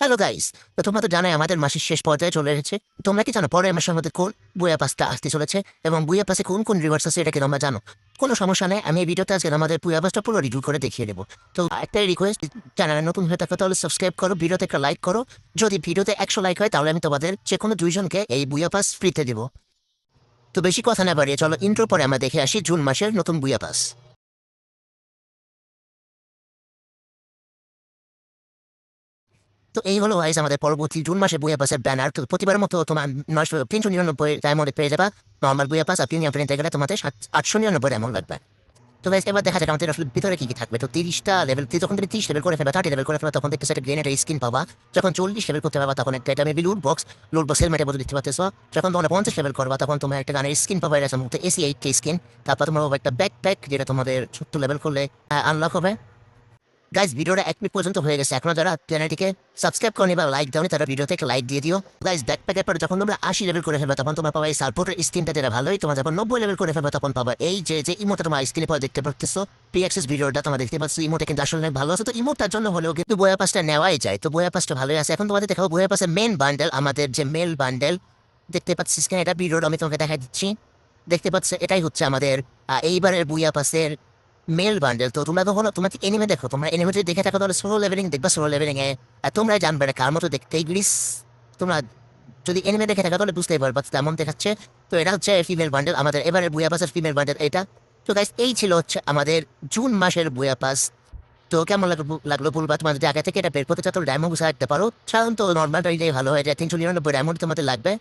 Hello guys, তো তোমরা তো জানোই আমাদের মাসের শেষ পর্যায়ে চলে এসেছে। তোমরা কি জানো পরের মাসের মধ্যে কোন বুয়া পাসটা আসতে চলেছে এবং বুয়া পাসে কোন কোন রিভার্স আছে এটা কি তোমরা জানো? কোনো সমস্যা নেই, আমি এই ভিডিওতে আজকে আমাদের বুয়া পাসটা পুরো রিভিউ করে দেখিয়ে দেবো। তো একটাই রিকোয়েস্ট, চ্যানেলে নতুন হয়ে থাকো তাহলে সাবস্ক্রাইব করো, ভিডিওতে একটা লাইক করো। যদি ভিডিওতে 100 লাইক হয় তাহলে আমি তোমাদের যে কোনো দুইজনকে এই বুয়া পাস ফ্রিতে দেবো। তো বেশি কথা না বাড়িয়ে চলো ইন্ট্রো পরে আমরা দেখে আসি জুন মাসের নতুন বুয়া পাস। তো এই হলো গাইস আমাদের পরবর্তী জুন মাসে বুয়া পাসের ব্যানার। তো প্রতিবারের মতো তোমার 399 ডায়মন্ডে পেয়ে যাবা নর্মাল বুয়া পাস। আর প্রিমিয়াম নিতে গেলে তোমাদের 899 ডায়মন্ড লাগবে। তো গাইস এবার দেখা যাক আমাদের আসলে ভিতরে কি কি থাকবে। তো 30টা লেভেল, যখন তুমি 30 লেভেল করে ফেলবা, 30 লেভেল করে ফেলবা, তখন দেখতে একটা গ্রেনেডের স্কিন পাবা। যখন 40 লেভেল করতে পারবা তখন একটা মেবি লুট বক্স হেলমেটের মধ্যে দেখতে পাচ্ছ। যখন তোমরা 50 লেভেল করবা তখন তোমরা একটা গানের স্কিন পাবা, এটা সম্ভবত AC-8 স্কিন। তারপর তোমরা পাবা একটা ব্যাকপ্যাক যেটা তোমাদের 70 লেভেল করলে আনলক হবে। গাইজ ভিডিওটা 1 মিনিট পর্যন্ত হয়ে গেছে, এখনো যারা চ্যানেলটিকে সাবস্ক্রাইব করনি বা লাইক দাওনি তারা ভিডিওতে একটা লাইক দিয়ে দিও। গাইজ ব্যাকপ্যাকের পর যখন তোমরা 80 লেভেল করে ফেলবে তখন তোমরা পাবা এই সাপোর্টের স্ক্রিনটা, যেটা ভালোই। তোমরা যখন 90 লেভেল করে ফেলবে তখন পাবা এই যে ইমোটা তোমার স্ক্রিনে পরে দেখতে পাচ্ছ, PXS ভিডিওটা তোমরা দেখতে পাচ্ছ। ইমোটা কিন্তু আসলে অনেক ভালো আছে, তো ইমোটার জন্য হলেও কিন্তু বয়া পাসটা নেওয়াই যায়। তো বয়া পাসটা ভালোই আছে। এখন তোমাদের দেখাবো বয়া পাসের মেন বান্ডেল, আমাদের যে মেল বান্ডেল দেখতে পাচ্ছি স্ক্রিনে, এটা ভিডিওটা আমি তোমাকে দেখা দিচ্ছি। দেখতে পাচ্ছ এটাই হচ্ছে আমাদের এইবারের বুয়া পাসের মেল বান্ডেল। তো তোমরা কখনো তোমরা এনিমে দেখো, তোমরা এনিমে যদি দেখে থাকো তাহলে সোলো লেভেলিং দেখবা। সোলো লেভেলিং এ তোমরা জানবে না কার মতো দেখতে গ্রিস। তোমরা যদি এনিমে দেখে থাকো তাহলে বুঝতেই পারবা তেমন দেখাচ্ছে। তো এটা হচ্ছে ফিমেল বান্ডেল, আমাদের এবারের বুয়া পাসের ফিমেল বান্ডেল এটা। তো গাইস এই ছিল হচ্ছে আমাদের জুন মাসের বুয়া পাস। তো কেমন লাগলো বলবা। তোমার যদি আগে থেকে এটা বের করতে চাও তো ডায়মন্ড গুছা রাখতে পারো, সাধারণত নর্মাল টাইলেই ভালো হয়ে যায়। 399 ডায়মন্ড তোমাদের লাগবে।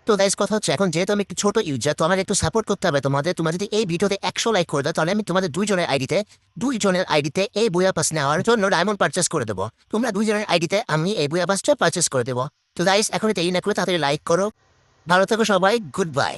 তো গাইস কথা হচ্ছে এখন যেহেতু আমি একটু ছোট ইউজার, তো আমার একটু সাপোর্ট করতে হবে তোমাদের। তোমরা যদি এই ভিডিওতে 100 লাইক করে দাও তাহলে আমি তোমাদের দুইজনের আইডিতে এই বুয়া পাস নেওয়ার জন্য ডায়মন্ড পারচেস করে দেবো। তোমরা দুইজনের আইডিতে আমি এই বুয়া পাসটা পারচেস করে দেবো। তো গাইস এখন এটা এই না করে তাড়াতাড়ি লাইক করো। ভালো থেকো সবাই, গুড বাই।